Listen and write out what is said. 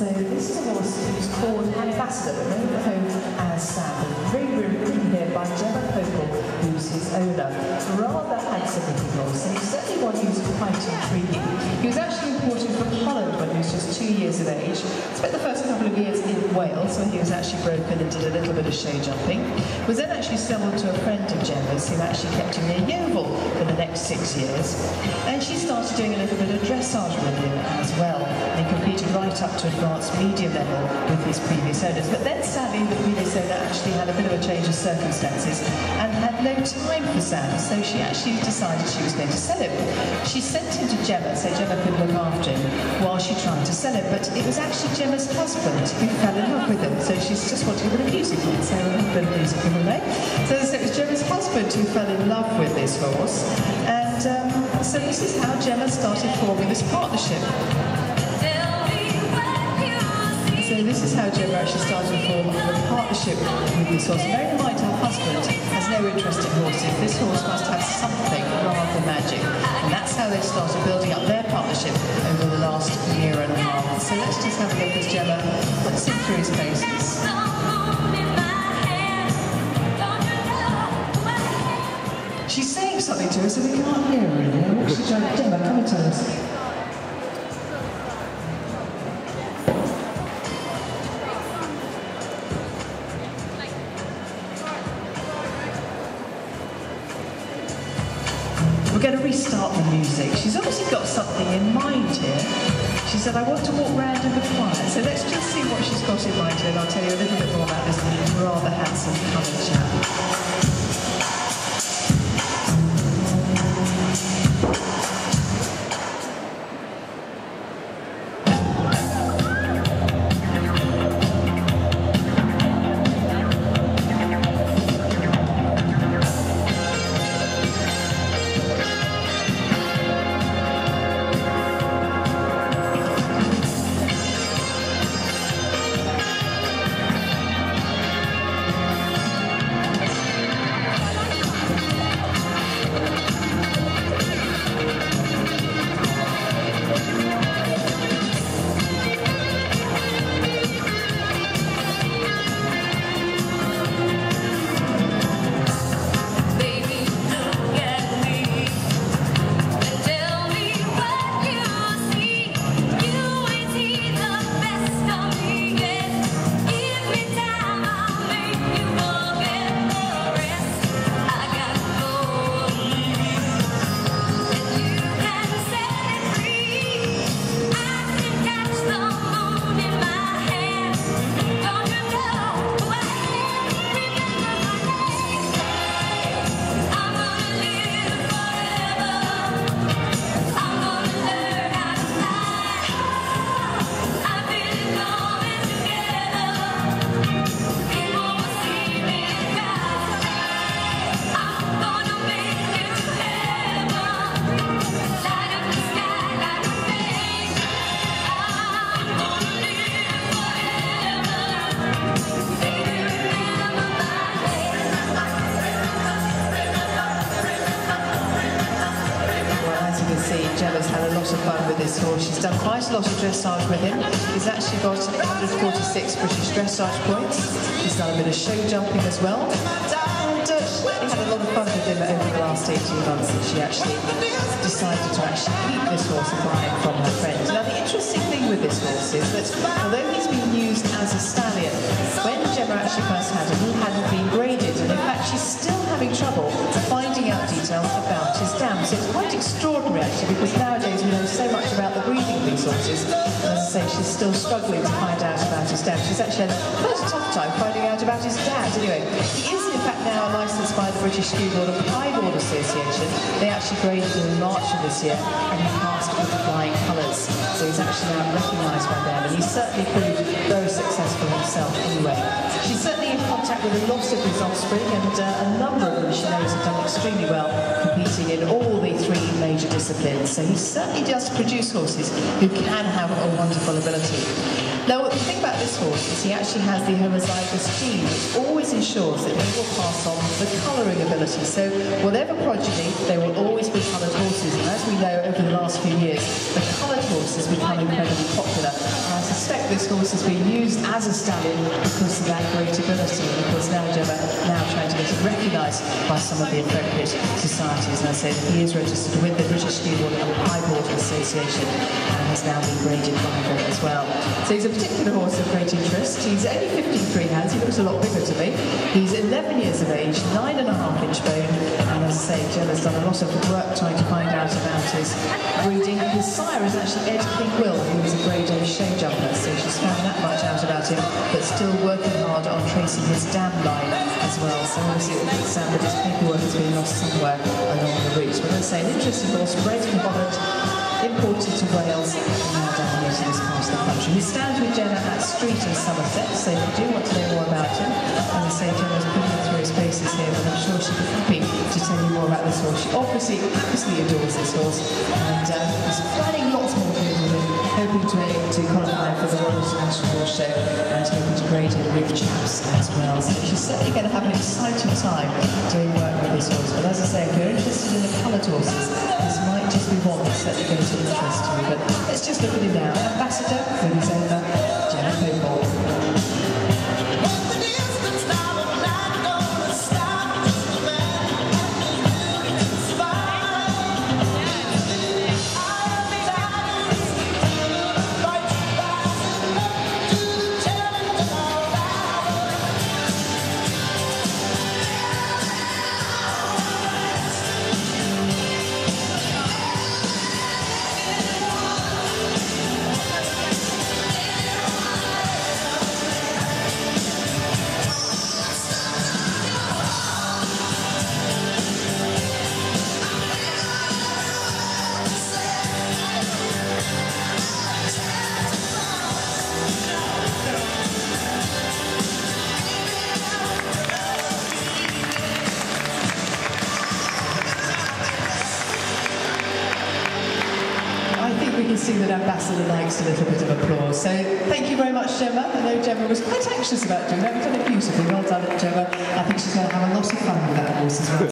So this is a horse who's called Ambassador, but known home as Sam. Very written here by Gemma Popel, who's his owner. Rather handsome looking horse, and he's certainly one who's quite intriguing. He was actually imported from Holland when he was just 2 years of age. Spent the first couple of years in Wales, where he was actually broken and did a little bit of show jumping. Was then actually sold to a friend of Gemma's, who actually kept him near Yeovil for the next 6 years. And she started doing a little bit of dressage with him as well. And he competed right up to advanced medium level with his previous owners. But then sadly the previous owner actually had a bit of a change of circumstances and had no time for Sam, so she actually decided she was going to sell him. She sent him to Gemma so Gemma could look after him while she tried to sell him, but it was actually Gemma's husband who fell in love with him, so she's just wanting a bit of music on, so a little bit of music in the way. So it was Gemma's husband who fell in love with this horse, and so this is how Gemma started forming this partnership. So this is how Gemma actually started to form a partnership with this horse. Bear in mind, her husband has no interest in horses. This horse must have something rather magic. And that's how they started building up their partnership over the last year and a half. So let's just have a look as Gemma puts him through his paces. She's saying something to us and we can't hear her really. What's she trying to do? Gemma, come and tell us. We're going to restart the music. She's obviously got something in mind here. She said, I want to walk round in the quiet. So let's just see what she's got in mind here, and I'll tell you a little bit more about this rather handsome coloured chap. Gemma's had a lot of fun with this horse. She's done quite a lot of dressage with him. He's actually got 146 British dressage points. She's done a bit of show jumping as well. And she had a lot of fun with him over the last 18 months that she actually decided to actually keep this horse and buy it from her friend. Now the interesting thing with this horse is that although he's been used as a stallion, when Gemma actually first had him, he hadn't been graded, and in fact she's still having trouble finding out details about his dam. So it's quite extraordinary actually, because nowadays we know so much about the breeding of these horses. And as I say, she's still struggling to find out about his dam. She's actually had quite a tough time finding out about his dad. Anyway, he is in fact now licensed by the British School Board and Piebald Association. They actually graded him in March of this year, and he passed with flying colours. So he's actually now recognised by them, and he's certainly proved very successful himself anyway. She's certainly in contact with a lot of his offspring, and a number of them she knows have done extremely well, competing in all the 3 major disciplines. So he certainly does produce horses who can have a wonderful ability. Now, the thing about this horse is he actually has the homozygous gene, which always ensures that they will pass on the colouring ability. So whatever progeny, they will always be coloured horses. And as we know, over the last few years, the coloured horse has become incredibly popular. And I suspect this horse has been used as a stallion because of that great ability. And of course now Gemma trying to get it recognised by some of the appropriate societies. And I say that he is registered with the British Steelboard and Piebald Association and has now been graded by them as well. So he's a particular horse of great interest. He's only 53 hands, he looks a lot bigger to me. He's 11 years of age, 9.5-inch bone, and as I say, Gemma's done a lot of work trying to find out about his breeding. His sire is actually Ed Will, who was a grade A show jumper, so she's found that much out about him, but still working hard on tracing his dam line as well. So obviously it would sound that his paperwork has been lost somewhere along the route. But as I say, an interesting horse, bred in Holland, imported to Wales, and now down here to this part of the country. He stands with Gemma at Street in Somerset, so if you do want to know more about him, as I say, Gemma's putting through his paces here, but I'm sure she'd be happy to tell you more about this horse. She obviously adores this horse, and is planning lots more things with him, hoping to qualify for the Royal International Horse Show, and hoping to grade him with chaps as well. So she's certainly going to have an exciting time doing work with this horse. But as I say, if you're interested in the coloured horses, this might just be one that's certainly going to interest you. But let's just look at him now. Ambassador with his owner, Gemma Piebald. We can see that Ambassador likes a little bit of applause. So thank you very much, Gemma. I know Gemma was quite anxious about doing that. You've done it beautifully. Well done, Gemma. I think she's going to have a lot of fun with that horse as well.